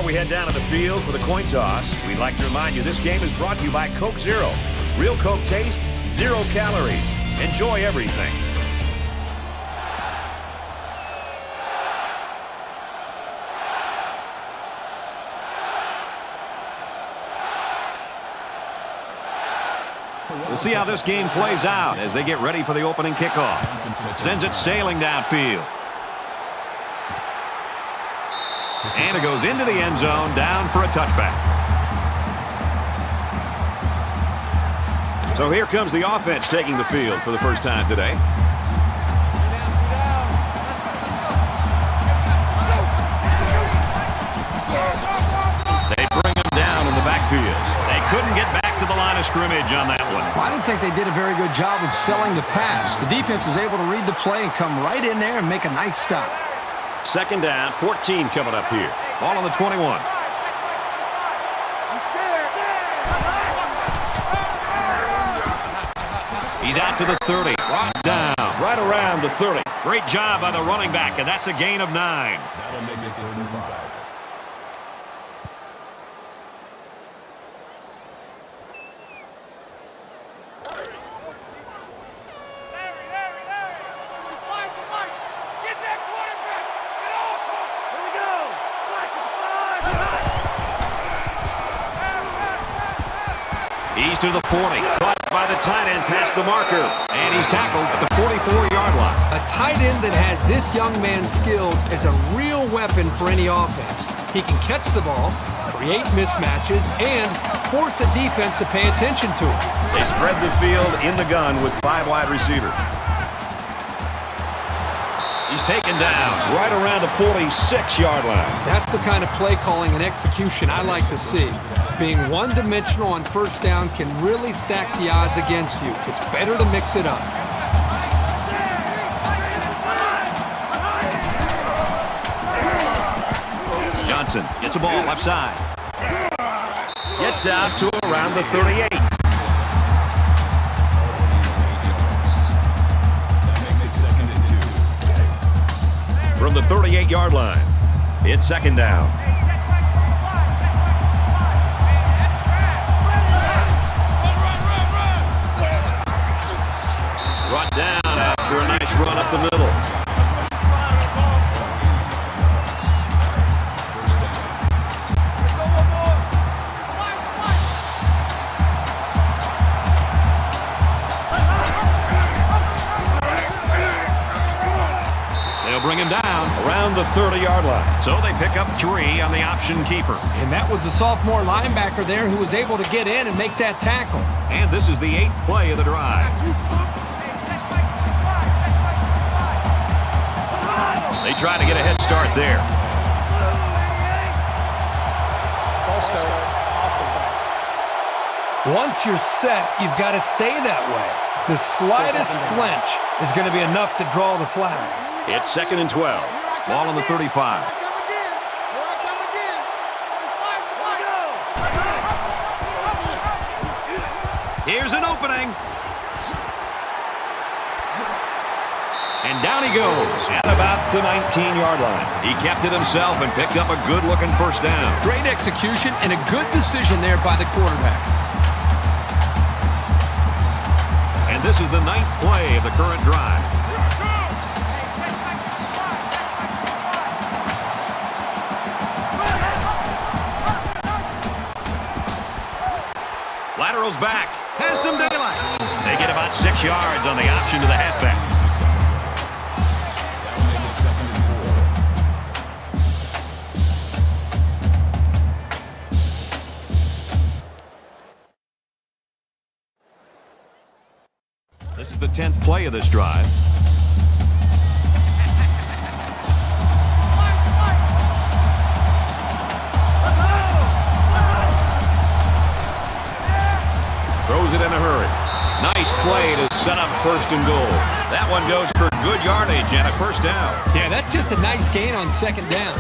we head down to the field for the coin toss, we'd like to remind you this game is brought to you by Coke Zero. Real Coke taste, 0 calories. Enjoy everything. We'll see how this game plays out as they get ready for the opening kickoff. Sends it sailing downfield. And it goes into the end zone, down for a touchback. So here comes the offense taking the field for the first time today. They bring him down in the backfield. They couldn't get back to the line of scrimmage on that one. Well, I didn't think they did a very good job of selling the pass. The defense was able to read the play and come right in there and make a nice stop. Second down, 14 coming up here. Ball on the 21. He's out to the 30. Brought down. Right around the 30. Great job by the running back, and that's a gain of 9. That'll make it 35. He's to the 40. Caught by the tight end past the marker. And he's tackled at the 44-yard line. A tight end that has this young man's skills is a real weapon for any offense. He can catch the ball, create mismatches, and force a defense to pay attention to him. They spread the field in the gun with 5 wide receivers. He's taken down right around the 46-yard line. That's the kind of play calling and execution I like to see. Being one-dimensional on first down can really stack the odds against you. It's better to mix it up. Johnson gets the ball left side. Gets out to around the 38. From the 38-yard line, it's second down. Brought down after a nice run up the middle. They'll bring him down around the 30-yard line. So they pick up 3 on the option keeper. And that was the sophomore linebacker there who was able to get in and make that tackle. And this is the 8th play of the drive. They try to get a head start there. Once you're set, you've got to stay that way. The slightest flinch is going to be enough to draw the flag. It's second and 12. Ball on the 35. Here's an opening. And down he goes at about the 19-yard line. He kept it himself and picked up a good-looking first down. Great execution and a good decision there by the quarterback. And this is the 9th play of the current drive. Lateral's back. Has some daylight. They get about 6 yards on the option to the halfback. This is the 10th play of this drive. Throws it in a hurry. Nice play to set up first and goal. That one goes for good yardage and a first down. Yeah, that's just a nice gain on second down.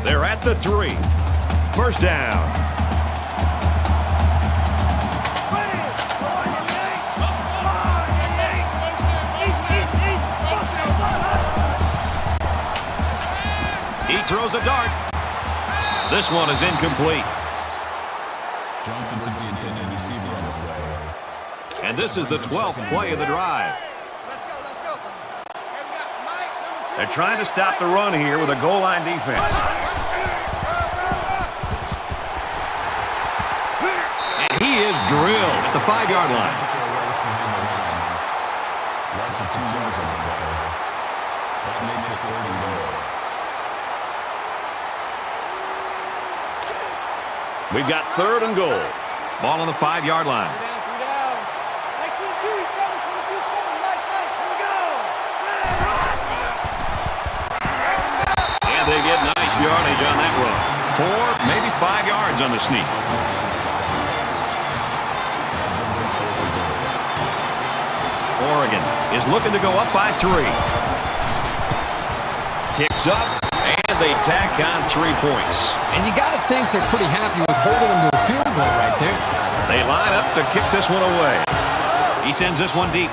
They're at the 3. First down. He throws a dart. This one is incomplete. Johnson is the intended receiver on the play. And this is the 12th play of the drive. Let's go. Hey, we got Mike, number 50. They're trying to stop the run here with a goal line defense. And he is drilled at the 5-yard line. Loss of 2 yards on the play. That makes it 3rd and goal. We've got 3rd and goal. Ball on the 5-yard line. 3 down. Mike, 22, he's coming. 22's coming. Mike, here we go. And they get nice yardage on that run. 4, maybe 5 yards on the sneak. Oregon is looking to go up by 3. Kicks up, and they tack on 3 points. And you got to think they're pretty happy with holding them to a field goal right there. They line up to kick this one away. He sends this one deep.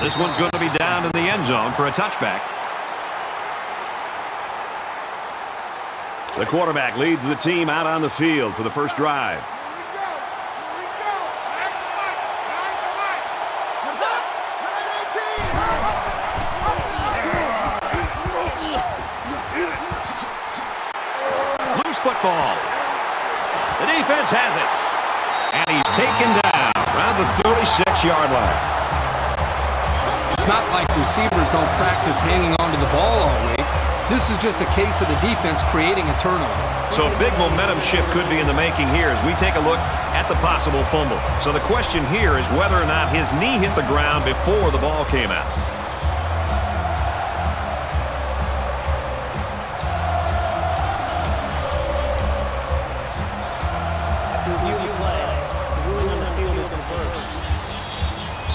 This one's going to be down in the end zone for a touchback. The quarterback leads the team out on the field for the first drive. Loose football. The defense has it. And he's taken down around the 36-yard line. It's not like receivers don't practice hanging onto the ball all week. This is just a case of the defense creating a turnover. So a big momentum shift could be in the making here as we take a look at the possible fumble. So the question here is whether or not his knee hit the ground before the ball came out.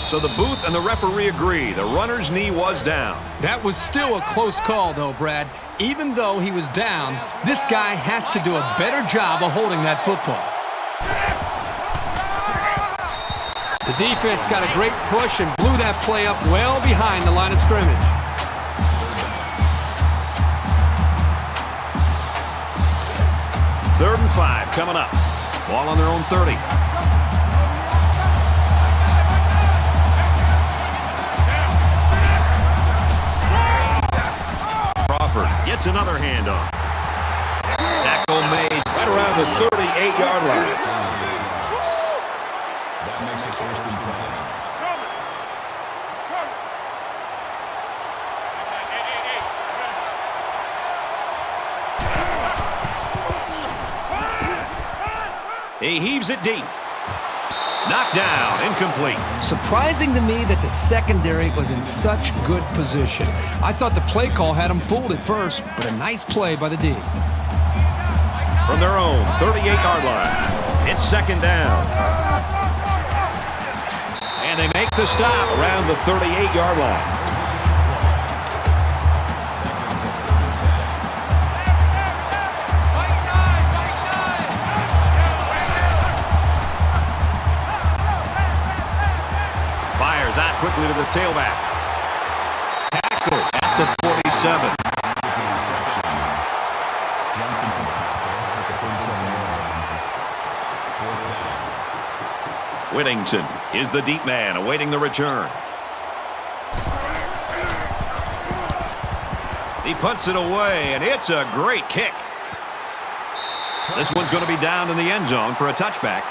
So the booth and the referee agree. The runner's knee was down. That was still a close call, though, Brad. Even though he was down, this guy has to do a better job of holding that football. The defense got a great push and blew that play up well behind the line of scrimmage. Third and 5 coming up. Ball on their own 30. Gets another handoff. Tackle made right around the 38-yard line. That makes it 1st and 10. He heaves it deep. Knocked down, incomplete. Surprising to me that the secondary was in such good position. I thought the play call had them fooled at first, but a nice play by the D. From their own 38-yard line, it's 2nd down. And they make the stop around the 38-yard line. Quickly to the tailback. Tackle at the 47. Johnson's in the tackle at the 47. Whittington is the deep man awaiting the return. He punts it away, and it's a great kick. This one's going to be down in the end zone for a touchback.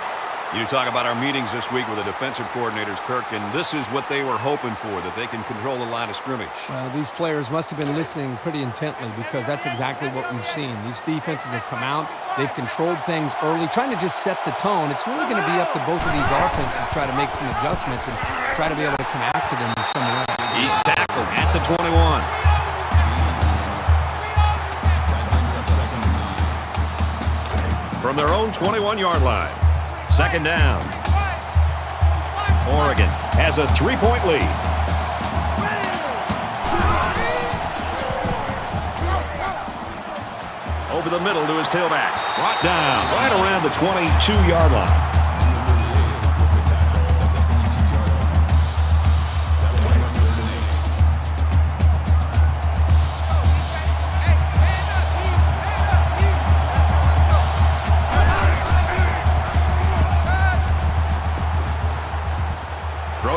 You talk about our meetings this week with the defensive coordinators, Kirk, and this is what they were hoping for, that they can control the line of scrimmage. Well, these players must have been listening pretty intently because that's exactly what we've seen. These defenses have come out. They've controlled things early, trying to just set the tone. It's really going to be up to both of these offenses to try to make some adjustments and try to be able to come after them in some way. He's tackled at the 21. From their own 21-yard line. 2nd down. Oregon has a 3-point lead. Over the middle to his tailback. Brought down right around the 22-yard line.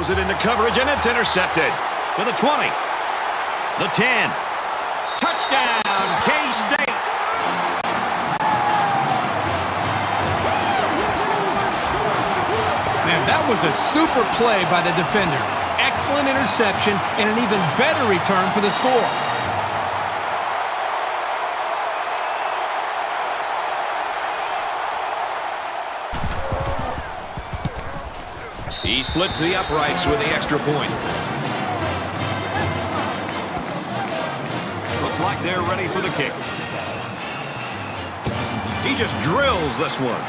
Throws it into coverage, and it's intercepted. To the 20. The 10. Touchdown, K-State. Man, that was a super play by the defender. Excellent interception and an even better return for the score. He splits the uprights with the extra point. Looks like they're ready for the kick. He just drills this one.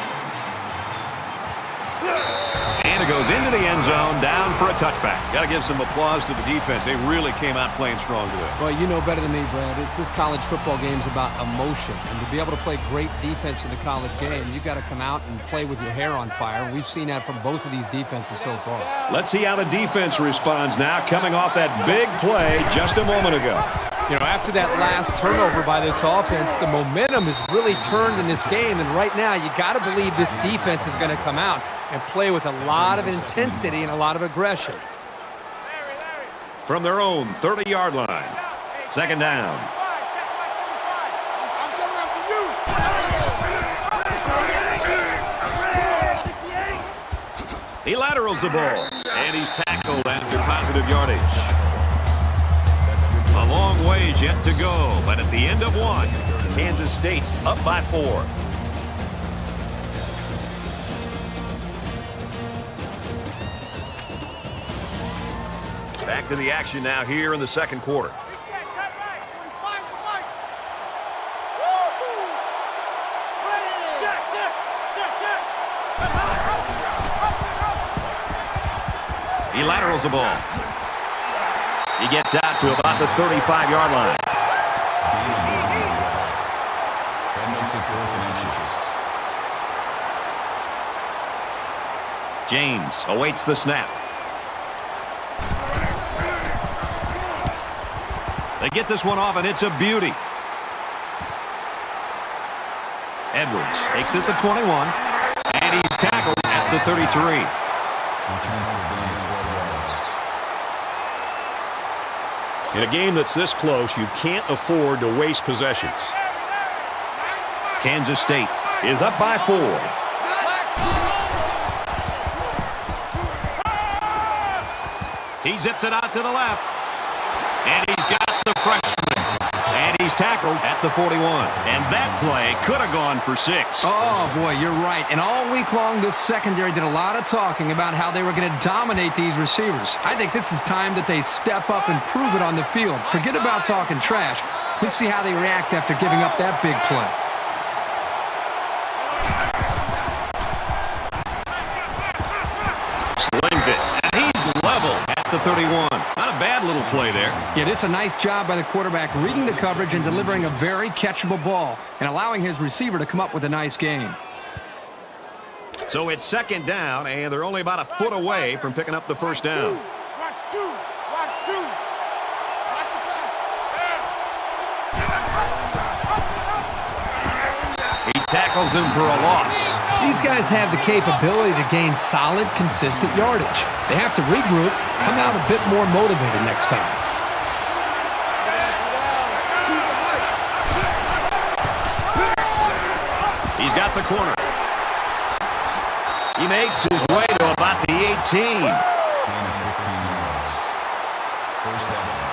And it goes into the end zone, down for a touchback. Got to give some applause to the defense. They really came out playing strong today. Well, you know better than me, Brad. This college football game is about emotion. And to be able to play great defense in the college game, you've got to come out and play with your hair on fire. And we've seen that from both of these defenses so far. Let's see how the defense responds now, coming off that big play just a moment ago. You know, after that last turnover by this offense, the momentum has really turned in this game. And right now, you got to believe this defense is going to come out and play with a lot of intensity and a lot of aggression. From their own 30-yard line. Second down. I'm coming after you. He laterals the ball, and he's tackled after positive yardage. A long ways yet to go, but at the end of one, Kansas State's up by 4. Back to the action now here in the second quarter. He laterals the ball. He gets out to about the 35-yard line. That makes it 4th and inches. James awaits the snap. They get this one off, and it's a beauty. Edwards takes it to 21, and he's tackled at the 33. In a game that's this close, you can't afford to waste possessions. Kansas State is up by 4. He zips it out to the left. And he's got the freshman. And he's tackled at the 41. And that play could have gone for 6. Oh, boy, you're right. And all week long, this secondary did a lot of talking about how they were going to dominate these receivers. I think this is time that they step up and prove it on the field. Forget about talking trash. Let's see how they react after giving up that big play. Slings it. And he's level at the 31. Not a bad little play there. Yeah, this is a nice job by the quarterback reading the coverage and delivering a very catchable ball and allowing his receiver to come up with a nice game. So it's second down, and they're only about a foot away from picking up the first down. Watch two. Watch two. Watch the pass. He tackles him for a loss. These guys have the capability to gain solid, consistent yardage. They have to regroup, come out a bit more motivated next time. He's got the corner. He makes his way to about the 18. Gain of 15 yards. First down.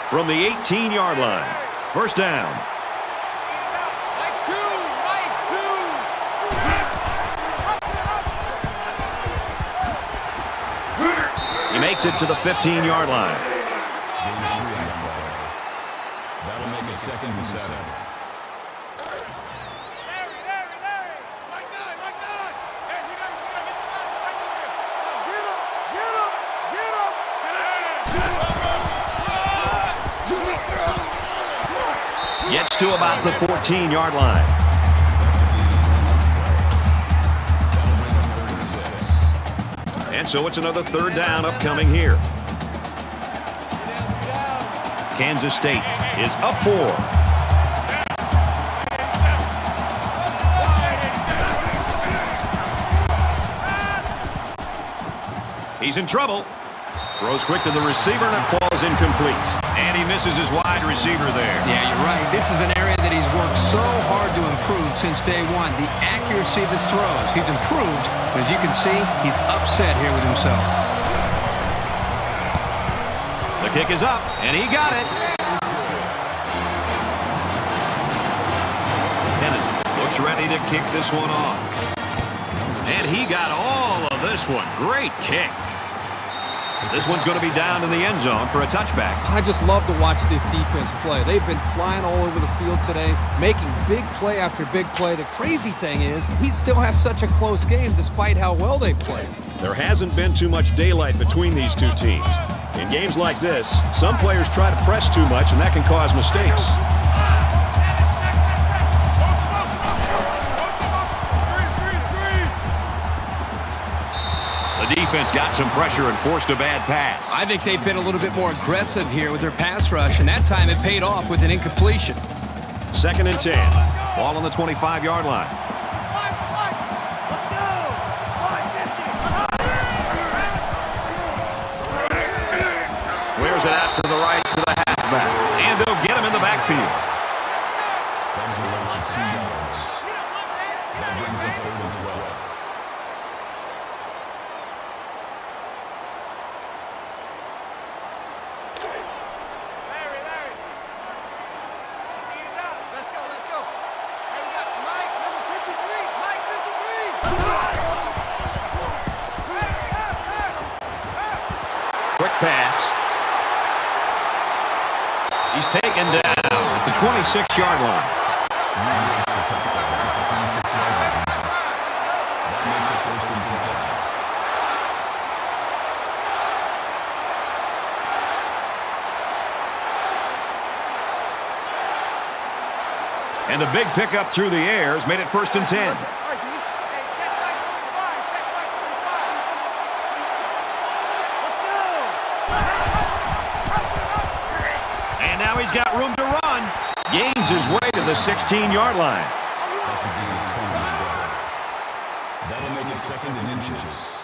From the 18-yard line. First down. Mike two. He makes it to the 15-yard line. Gain of 3 on that play. That'll make it 2nd and 7. Gets to about the 14-yard line. That's a TD on that play. That'll bring up 36. And so it's another third down upcoming here. Kansas State is up 4. He's in trouble. Throws quick to the receiver, and it falls incomplete. And he misses his wide receiver there. Yeah, you're right. This is an area that he's worked so hard to improve since day one. The accuracy of his throws. He's improved, but as you can see, he's upset here with himself. The kick is up, and he got it. Dennis looks ready to kick this one off. And he got all of this one. Great kick. This one's going to be down in the end zone for a touchback. I just love to watch this defense play. They've been flying all over the field today, making big play after big play. The crazy thing is, we still have such a close game despite how well they play. There hasn't been too much daylight between these two teams. In games like this, some players try to press too much, and that can cause mistakes. The defense got some pressure and forced a bad pass. I think they've been a little bit more aggressive here with their pass rush, and that time it paid off with an incompletion. 2nd and 10. Ball on the 25-yard line. Let's go. 550. Clears it out to the right to the halfback. And they'll get him in the backfield. That was a loss of 2 yards. That brings us over 12. Quick pass. He's taken down at the 26-yard line. That makes it 1st and 10. And the big pickup through the air has made it 1st and 10. Now he's got room to run. Gains his way to the 16-yard line. That's a deep turn. That'll make it 2nd and inches.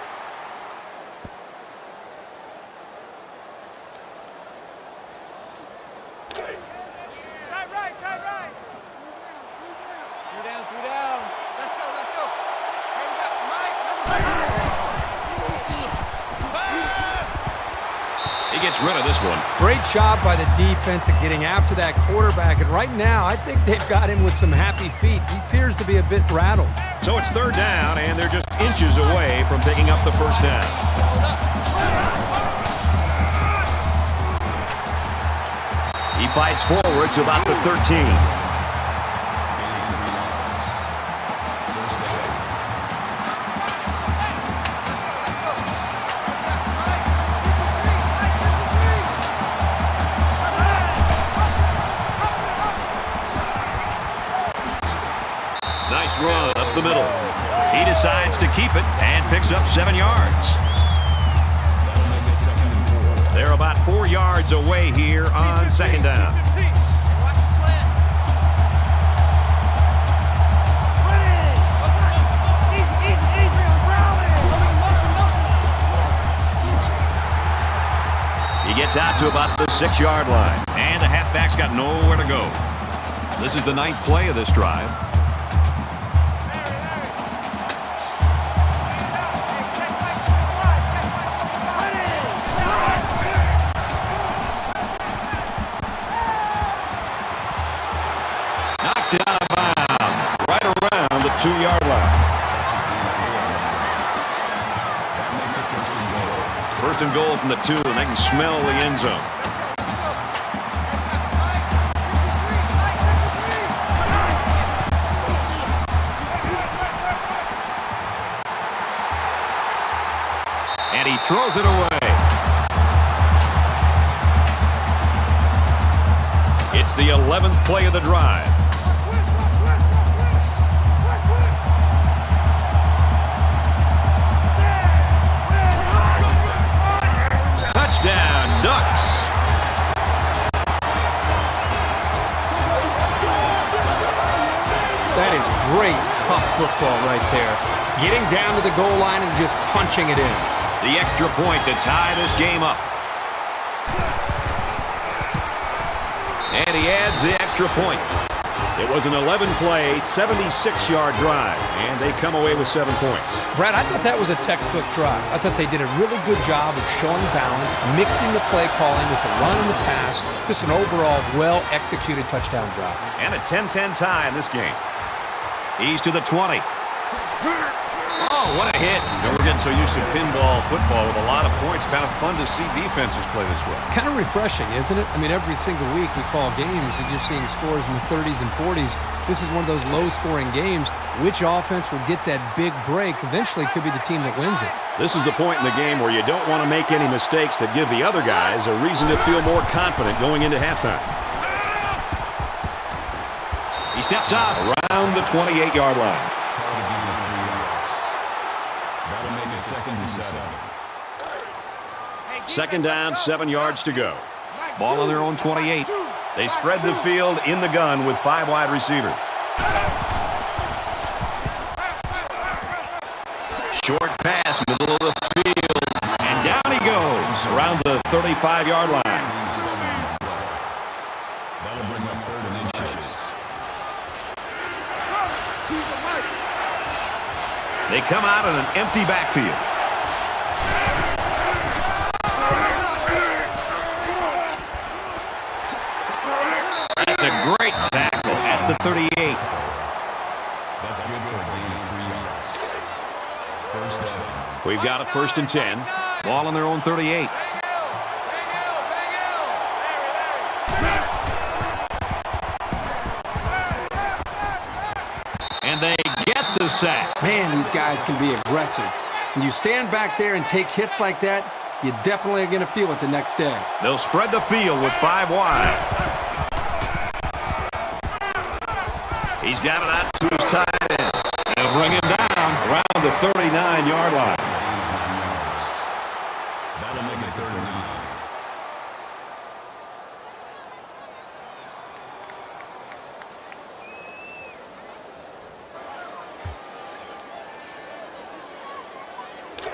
Tight right. 3 down. Let's go. Hey, we got Mike, number 3. He gets rid of this one. Great job by the defense at getting after that quarterback. And right now, I think they've got him with some happy feet. He appears to be a bit rattled. So it's 3rd down, and they're just inches away from picking up the 1st down. He fights forward to about the 13. Nice run up the middle. He decides to keep it and picks up 7 yards. That'll make it 2nd and 4. They're about 4 yards away here on 2nd down. Watch the slant. Ready. Easy. I'm growling. Motion. He gets out to about the 6-yard line, and the halfback's got nowhere to go. This is the 9th play of this drive. Knocked out of bounds, right around the 2-yard line. That makes it 1st and goal. 1st and goal from the 2, and they can smell the end zone. And he throws it away. It's the 11th play of the drive. Touchdown, Ducks. That is great, tough football right there. Getting down to the goal line and just punching it in. The extra point to tie this game up. And he adds the extra point. It was an 11-play, 76-yard drive, and they come away with 7 points. Brad, I thought that was a textbook drive. I thought they did a really good job of showing balance, mixing the play calling with the run and the pass. Just an overall well-executed touchdown drive. And a 10-10 tie in this game. He's to the 20. Oh, what a hit. You know, we're getting so used to pinball football with a lot of points. Kind of fun to see defenses play this way. Kind of refreshing, isn't it? I mean, every single week we call games and you're seeing scores in the 30s and 40s. This is one of those low-scoring games. Which offense will get that big break eventually could be the team that wins it. This is the point in the game where you don't want to make any mistakes that give the other guys a reason to feel more confident going into halftime. He steps out around the 28-yard line. That'll make it 2nd and 7. Second down, 7 yards to go. Ball on their own 28. They spread the field in the gun with 5 wide receivers. Short pass, middle of the field, and down he goes around the 35-yard line. That'll bring up 3rd and inches. They come out in an empty backfield. That's a great tackle at the 38. That's good for a gain of 3 yards. First down. We've got it 1st and 10. Ball on their own 38. And they get the sack. Man, these guys can be aggressive. When you stand back there and take hits like that, you definitely are going to feel it the next day. They'll spread the field with 5 wide. He's got it out to his tight end. They'll bring him down around the 39-yard line. That'll make it 3rd and 9.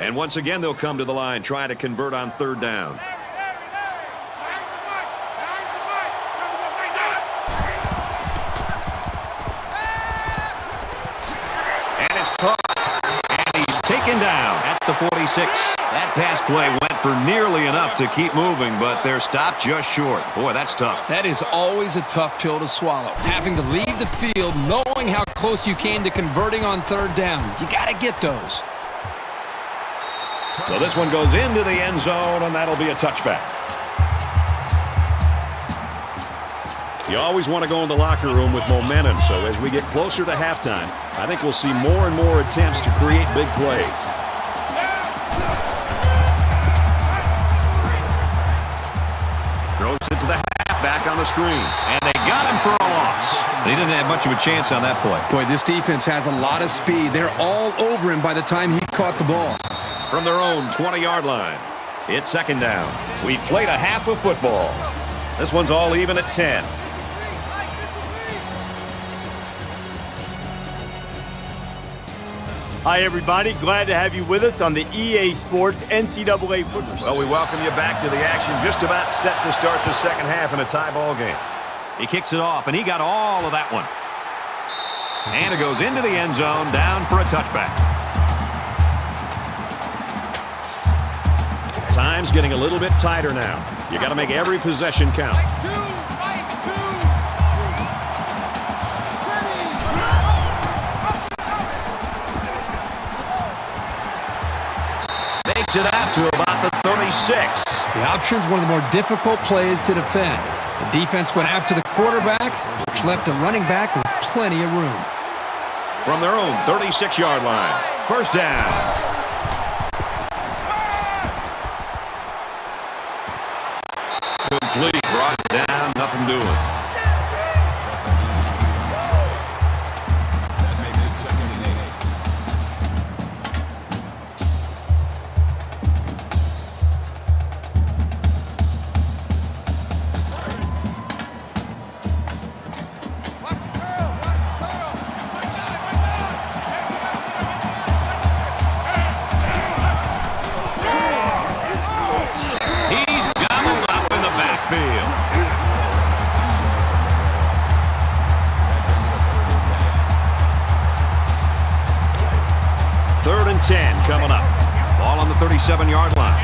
And once again, they'll come to the line, try to convert on 3rd down. And it's caught. And he's taken down at the 46. That pass play went for nearly enough to keep moving, but they're stopped just short. Boy, that's tough. That is always a tough pill to swallow. Having to leave the field knowing how close you came to converting on 3rd down. You got to get those. So this one goes into the end zone, and that'll be a touchback. You always want to go in the locker room with momentum, so as we get closer to halftime, I think we'll see more and more attempts to create big plays. Throws it to the halfback on the screen, and they got him for a loss. He didn't have much of a chance on that play. Boy, this defense has a lot of speed. They're all over him by the time he caught the ball. From their own 20-yard line, it's 2nd down. We've played a half of football. This one's all even at 10. Hi, everybody. Glad to have you with us on the EA Sports NCAA football. Well, we welcome you back to the action. Just about set to start the second half in a tie ball game. He kicks it off, and he got all of that one. And it goes into the end zone, down for a touchback. Time's getting a little bit tighter now. You got to make every possession count. Makes it out to about the 36. The option's one of the more difficult plays to defend. The defense went after the quarterback, which left the running back with plenty of room. From their own 36-yard line, 1st down. Complete, brought down, nothing doing. That makes it 2nd and 8. 37-yard line.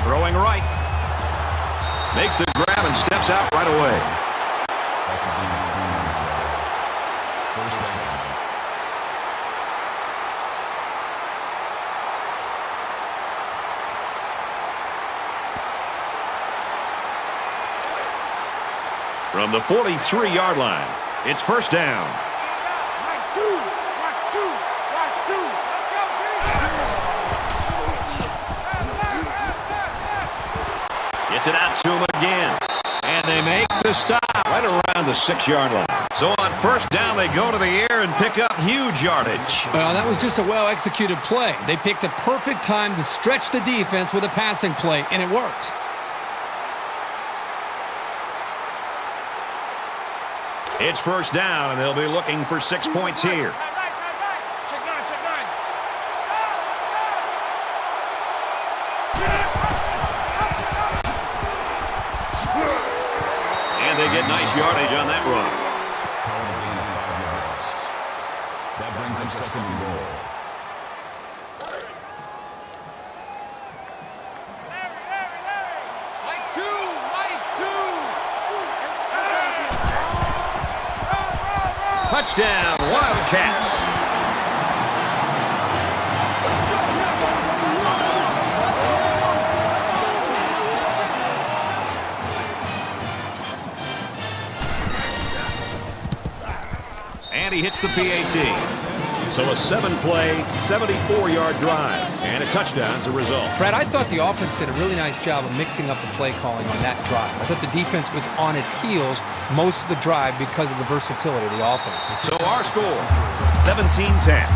Throwing right. Makes the grab and steps out right away. That's a deep first down. From the 43-yard line, it's first down. Mike, two. Watch two. Watch two. Let's go, Gets it out to him again. And they make the stop right around the 6-yard line. So on first down, they go to the air and pick up huge yardage. Well, that was just a well-executed play. They picked a perfect time to stretch the defense with a passing play, and it worked. It's first down, and they'll be looking for 6 points here. Check nine, check nine. And they get nice yardage on that run. Call it a gain of 5 yards. That brings them second and goal. Mike, two. Mike, two. Touchdown, Wildcats. And he hits the PAT. So a 7-play, 74-yard drive, and a touchdown as a result. Brad, I thought the offense did a really nice job of mixing up the play calling on that drive. I thought the defense was on its heels most of the drive because of the versatility of the offense. So our score, 17-10.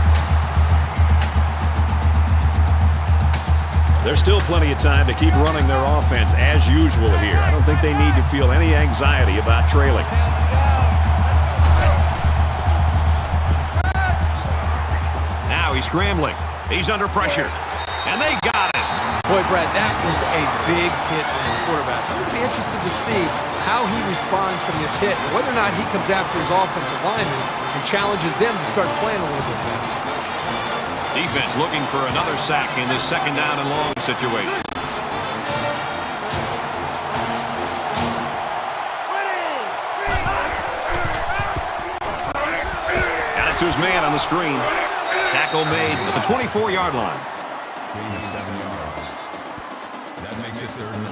There's still plenty of time to keep running their offense as usual here. I don't think they need to feel any anxiety about trailing. Now he's scrambling. He's under pressure. And they got it. Boy, Brad, that was a big hit on the quarterback. I'm going to be interested to see how he responds from this hit, and whether or not he comes after his offensive lineman and challenges them to start playing a little bit better. Defense looking for another sack in this second down and long situation. Got it to his man on the screen. Tackle made at the 24-yard line. Gain of 7 yards. That makes it third and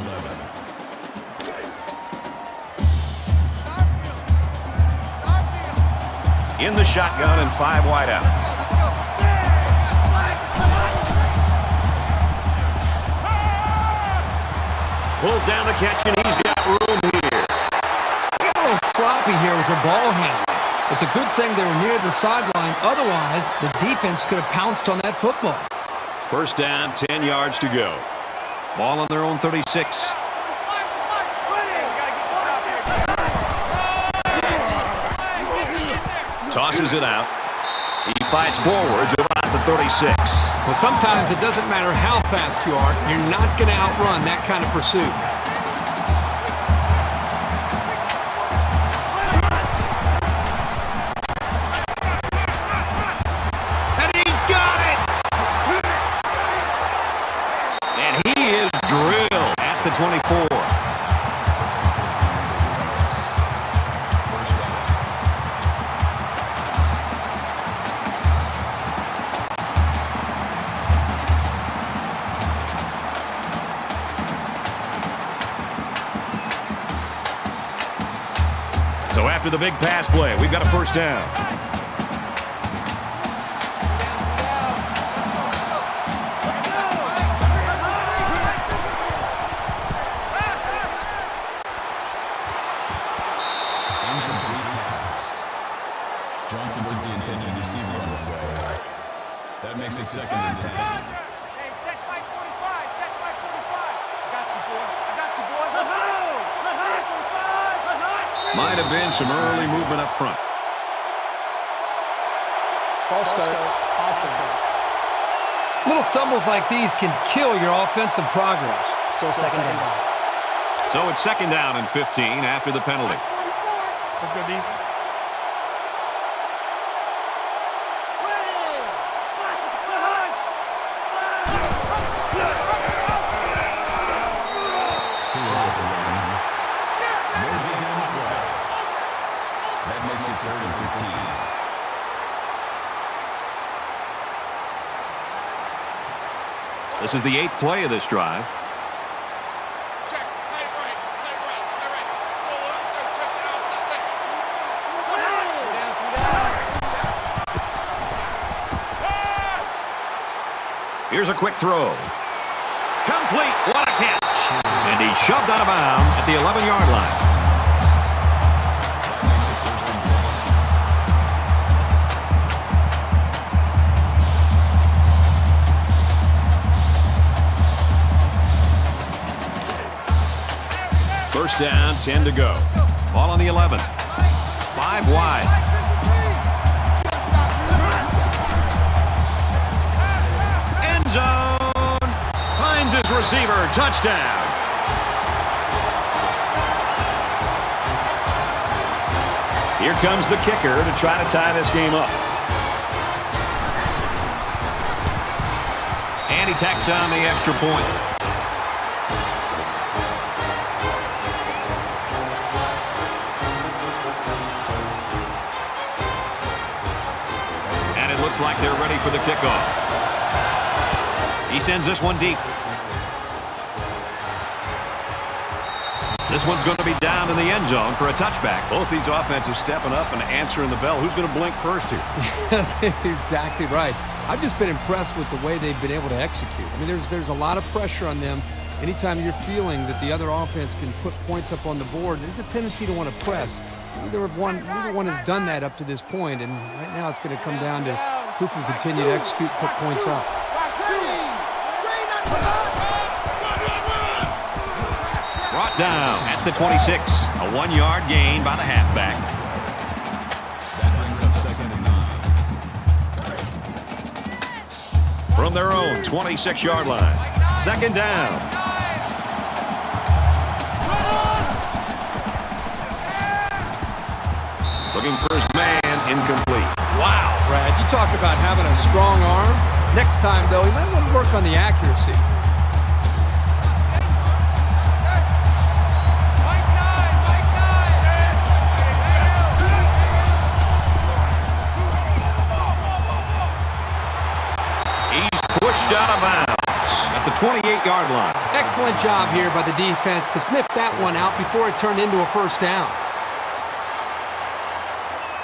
11. In the shotgun and 5 wideouts. Pulls down the catch, and he's got room here. Get a little sloppy here with their ball handling. It's a good thing they were near the sideline. Otherwise, the defense could have pounced on that football. First down, 10 yards to go. Ball on their own 36. Tosses it out. He fights forward to about the 36. Well, sometimes it doesn't matter how fast you are. You're not going to outrun that kind of pursuit. And he's got it! And he is drilled at the 24. So after the big pass play, we've got a first down. Incomplete pass. Johnson was the intended receiver on the way. That makes it second and 10. Hey, check Mike 45. Check Mike 45. I got you, boy. I got you, boy. Let's go. Might have been some early movement up front. False start, offense. Little stumbles like these can kill your offensive progress. Still second down. So it's second down and 15 after the penalty. Let's go, D. 3rd and 15. This is the 8th play of this drive. Check, tight right. Forward, check it out, something. Here's a quick throw. Complete. What a catch. And he's shoved out of bounds at the 11-yard line. First down, 10 to go. Ball on the 11. 5 wide. End zone. Finds his receiver. Touchdown. Here comes the kicker to try to tie this game up. And he tacks on the extra point. Looks like they're ready for the kickoff. He sends this one deep. This one's going to be down in the end zone for a touchback. Both these offenses stepping up and answering the bell. Who's going to blink first here? Exactly right. I've just been impressed with the way they've been able to execute. I mean, there's a lot of pressure on them. Anytime you're feeling that the other offense can put points up on the board, there's a tendency to want to press. Neither one has done that up to this point, and right now it's going to come down to who can continue to execute, put points up. Brought down at the 26. A 1-yard gain by the halfback. That brings up 2nd and 9. From their own 26-yard line. 2nd down. Looking for his man, incomplete. Wow, Brad, you talk about having a strong arm. Next time, though, he might want to work on the accuracy. He's pushed out of bounds at the 28-yard line. Excellent job here by the defense to sniff that one out before it turned into a first down.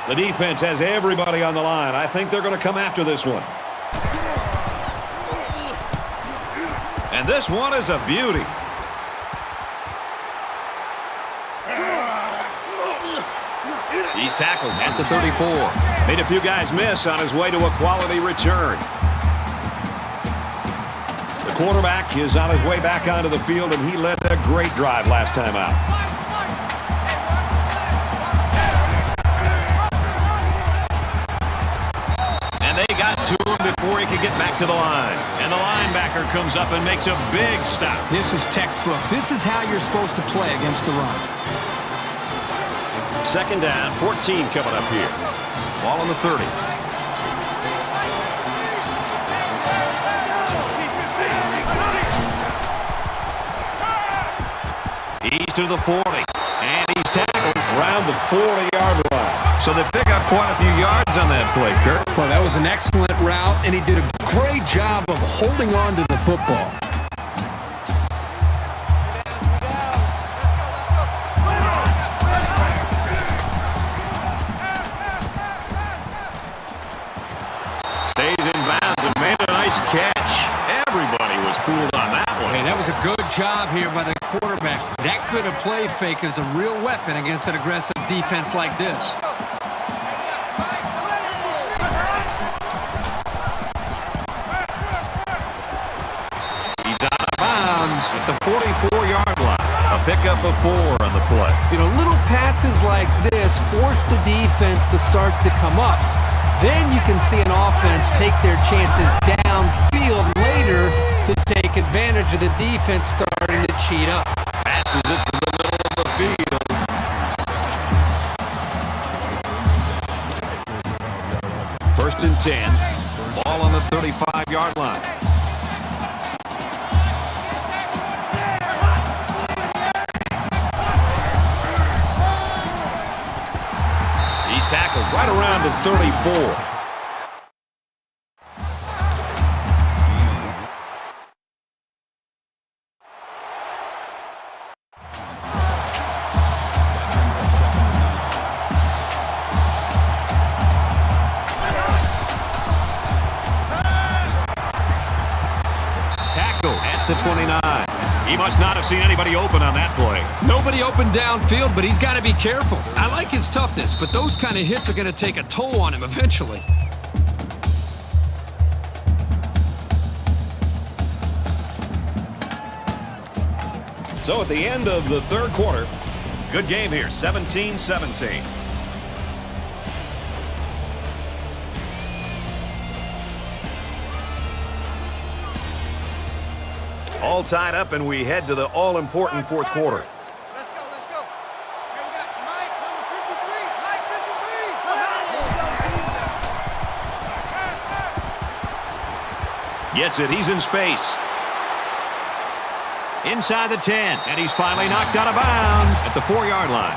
The defense has everybody on the line. I think they're going to come after this one. And this one is a beauty. He's tackled at the 34. Made a few guys miss on his way to a quality return. The quarterback is on his way back onto the field, and he led a great drive last time out. To him before he could get back to the line. And the linebacker comes up and makes a big stop. This is textbook. This is how you're supposed to play against the run. 2nd down, 14 coming up here. Ball on the 30. He's to the 40. And he's tackled around the 40-yard line. So they pick up quite a few yards on that play, Kirk. Well, that was an excellent route, and he did a great job of holding on to the football. Stays in bounds and made a nice catch. Everybody was fooled on that one. Hey, that was a good job here by the quarterback. That could have play fake as a real weapon against an aggressive defense like this. At the 44-yard line. A pickup of 4 on the play. You know, little passes like this force the defense to start to come up. Then you can see an offense take their chances downfield later to take advantage of the defense starting to cheat up. Passes it to the middle of the field. First and 10. Ball on the 35-yard line. Tackled to 34. At the 29. He must not have seen anybody open on that play. Nobody open downfield, but he's got to be careful. I like his toughness, but those kind of hits are going to take a toll on him eventually. So at the end of the third quarter, good game here, 17-17. All tied up, and we head to the all-important fourth quarter. Let's go, let's go. Here we got Mike, number 53. Mike 53. Gets it. He's in space. Inside the 10, and he's finally knocked out of bounds at the 4-yard line.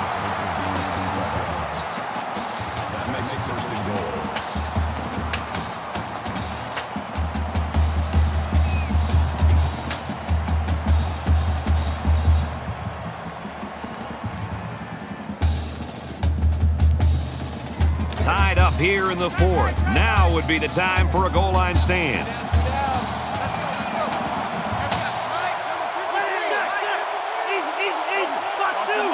That makes it first and goal. Tied up here in the fourth. Now would be the time for a goal line stand. Let's go, let's go. Here we got Mike, number 53. Easy, easy, easy. Fuck two.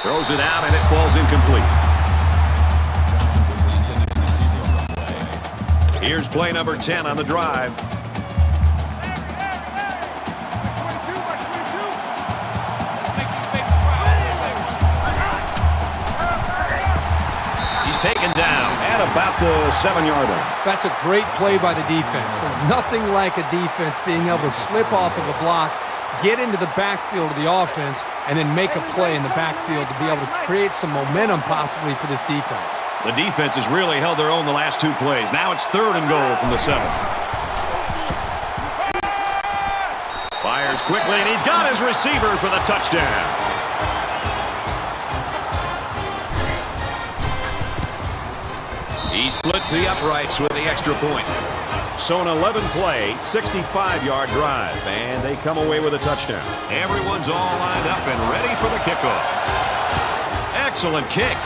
Throws it out, and it falls incomplete. Johnson's is the intended receiver on the play. Here's play number 10 on the drive. He's taken down at about the 7-yard line. That's a great play by the defense. There's nothing like a defense being able to slip off of a block, get into the backfield of the offense, and then make a play in the backfield to be able to create some momentum possibly for this defense. The defense has really held their own the last two plays. Now it's 3rd and goal from the 7. Fires quickly, and he's got his receiver for the touchdown. He splits the uprights with the extra point. So an 11-play, 65-yard drive, and they come away with a touchdown. Everyone's all lined up and ready for the kickoff. Excellent kick.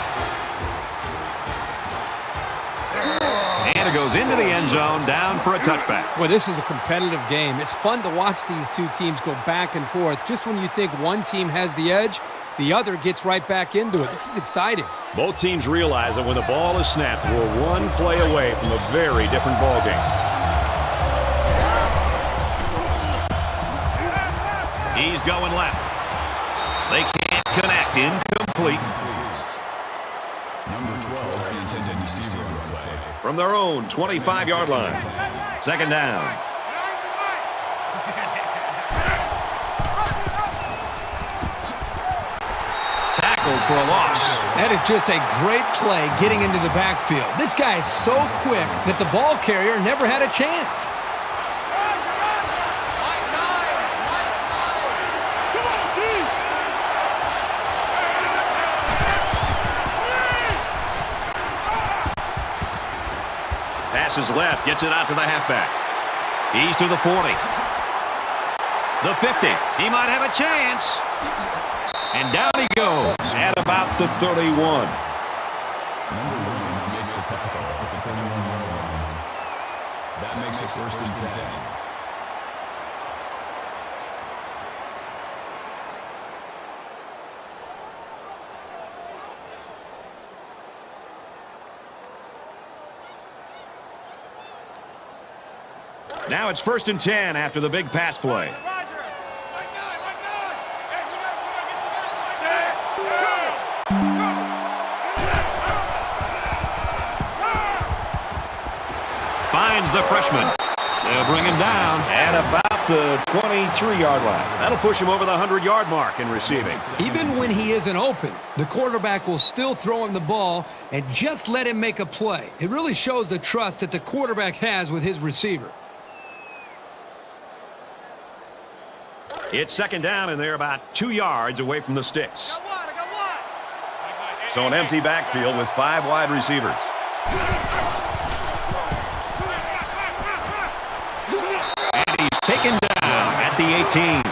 And it goes into the end zone, down for a touchback. Boy, this is a competitive game. It's fun to watch these two teams go back and forth. Just when you think one team has the edge, the other gets right back into it. This is exciting. Both teams realize that when the ball is snapped, we're one play away from a very different ball game. He's going left. They can't connect. Incomplete. Number 12, the intended receiver on the play. From their own 25-yard line. 2nd down. Tackled for a loss. That is just a great play getting into the backfield. This guy is so quick that the ball carrier never had a chance. Passes left, gets it out to the halfback. He's to the 40. The 50. He might have a chance. And down he goes at about the 31. Number 1 makes the tackle at the 31-yard line. That makes it 1st and 10. Now it's 1st and 10 after the big pass play. Finds the freshman. They'll bring him down at about the 23-yard line. That'll push him over the 100-yard mark in receiving. Even when he isn't open, the quarterback will still throw him the ball and just let him make a play. It really shows the trust that the quarterback has with his receiver. It's 2nd down, and they're about 2 yards away from the sticks. I got one. So an empty backfield with 5 wide receivers. And he's taken down at the 18.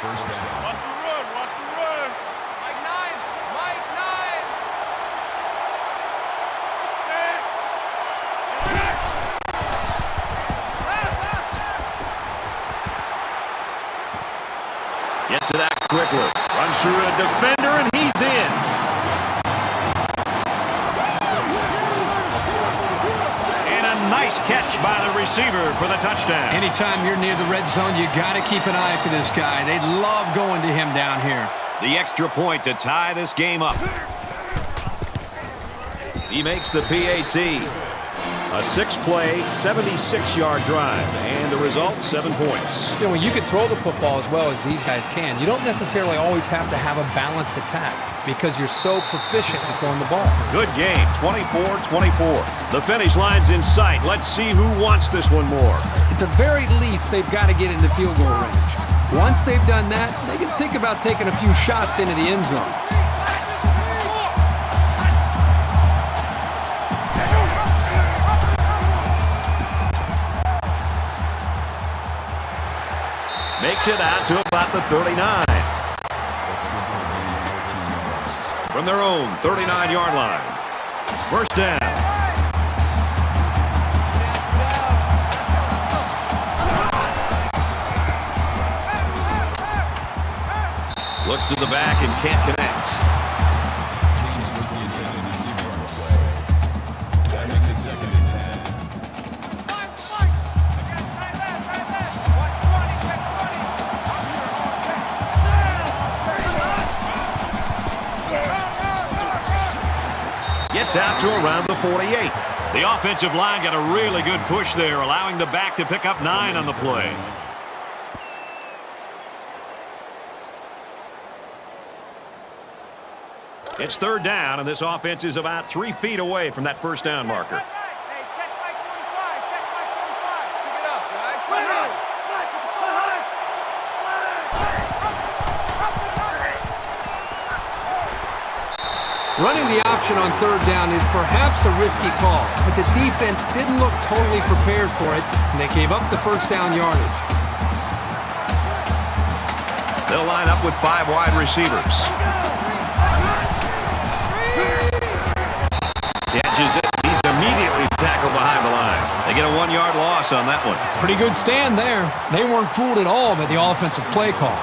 First down. Watch the run. Watch the run. Mike 9. Mike 9. Gets it out quickly. Runs through a defender, and he's in. And a nice catch by the receiver for the touchdown. Anytime you're near the red zone, you got to keep an eye for this guy. They love going to him down here. The extra point to tie this game up. He makes the PAT. A 6-play, 76-yard drive, and the result, 7 points. You know, when you can throw the football as well as these guys can, you don't necessarily always have to have a balanced attack because you're so proficient in throwing the ball. Good game, 24-24. The finish line's in sight. Let's see who wants this one more. At the very least, they've got to get into field goal range. Once they've done that, they can think about taking a few shots into the end zone. Makes it out to about the 39. From their own 39-yard line. First down. Looks to the back and can't connect. Changes the intended receiver on the play. That makes it 2nd and 10. Gets out to around the 48. The offensive line got a really good push there, allowing the back to pick up 9 on the play. It's 3rd down, and this offense is about 3 feet away from that first down marker. Hey, check Mike 45. Check Mike 45. Pick it up, guys. Pick it up. Running the option on 3rd down is perhaps a risky call, but the defense didn't look totally prepared for it, and they gave up the first down yardage. They'll line up with 5 wide receivers. Catches it. He's immediately tackled behind the line. They get a 1-yard loss on that one. Pretty good stand there. They weren't fooled at all by the offensive play call.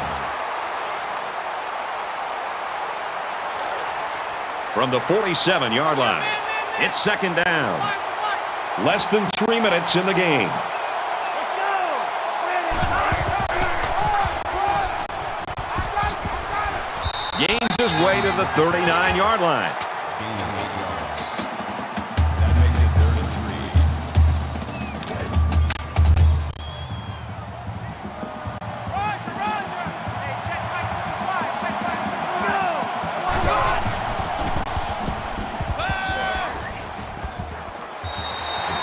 From the 47-yard line, it's 2nd down. Less than 3 minutes in the game. Gains his way to the 39-yard line. Gaining 8 yards. That makes it 3rd and 3. Roger. Hey, check Mike 45. Check Mike 45.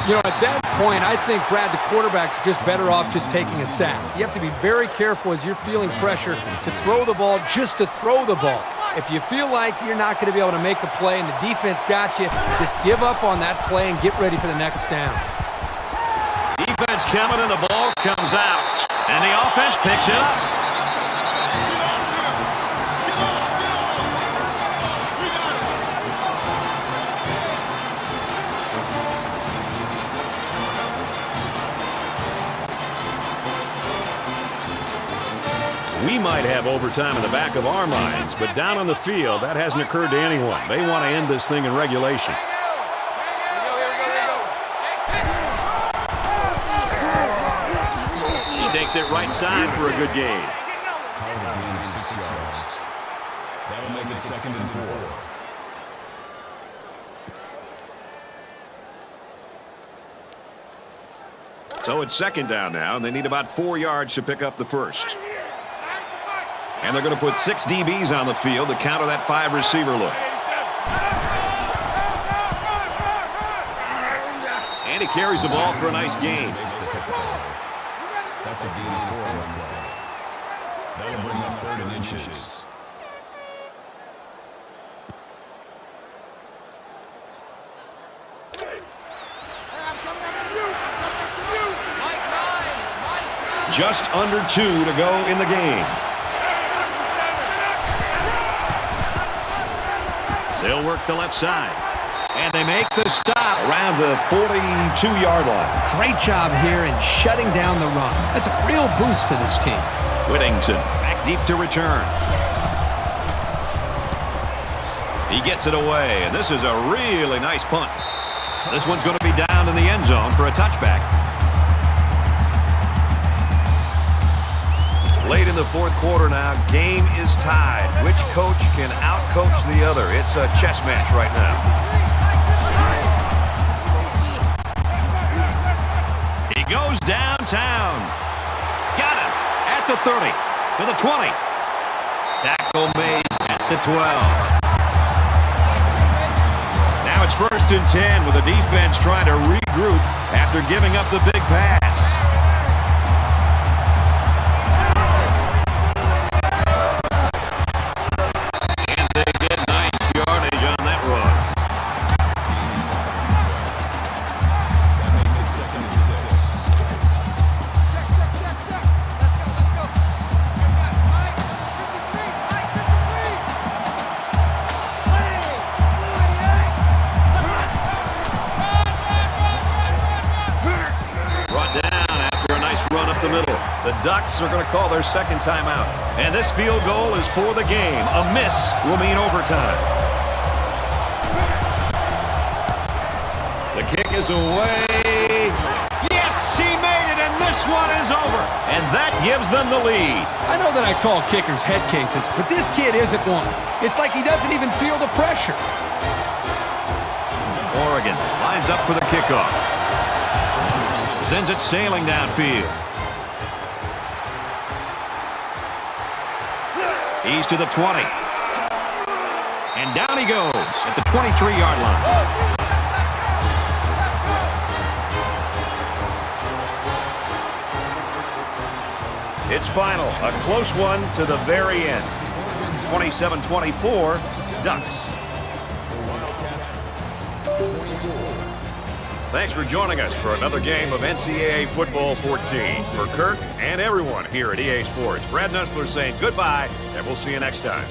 You know, at that point, I think, Brad, the quarterbacks are just better off just taking a sack. You have to be very careful as you're feeling pressure to throw the ball just to throw the ball. If you feel like you're not going to be able to make a play and the defense got you, just give up on that play and get ready for the next down. Defense coming and the ball comes out. And the offense picks it up. We might have overtime in the back of our minds, but down on the field, that hasn't occurred to anyone. They want to end this thing in regulation. He takes it right side for a good gain. Called a gain of 6 yards. That'll make it 2nd and 4. So it's 2nd down now, and they need about 4 yards to pick up the first. And they're going to put 6 DBs on the field to counter that 5-receiver look. And he carries the ball for a nice gain. That's a gain of 4 on the play. That'll bring up 3rd and inches. Just under 2 to go in the game. They'll work the left side. And they make the stop around the 42-yard line. Great job here in shutting down the run. That's a real boost for this team. Whittington back deep to return. He gets it away, and this is a really nice punt. This one's going to be down in the end zone for a touchback. Late in the fourth quarter now, game is tied. Which coach can out-coach the other? It's a chess match right now. He goes downtown. Got him at the 30, to the 20. Tackle made at the 12. Now it's 1st and 10 with the defense trying to regroup after giving up the big pass. The Ducks are going to call their second timeout. And this field goal is for the game. A miss will mean overtime. The kick is away. Yes, he made it, and this one is over. And that gives them the lead. I know that I call kickers head cases, but this kid isn't one. It's like he doesn't even feel the pressure. Oregon lines up for the kickoff. Sends it sailing downfield. He's to the 20. And down he goes at the 23-yard line. It's final. A close one to the very end. 27-24, Ducks. Thanks for joining us for another game of NCAA Football 14. For Kirk and everyone here at EA Sports, Brad Nussler saying goodbye, and we'll see you next time.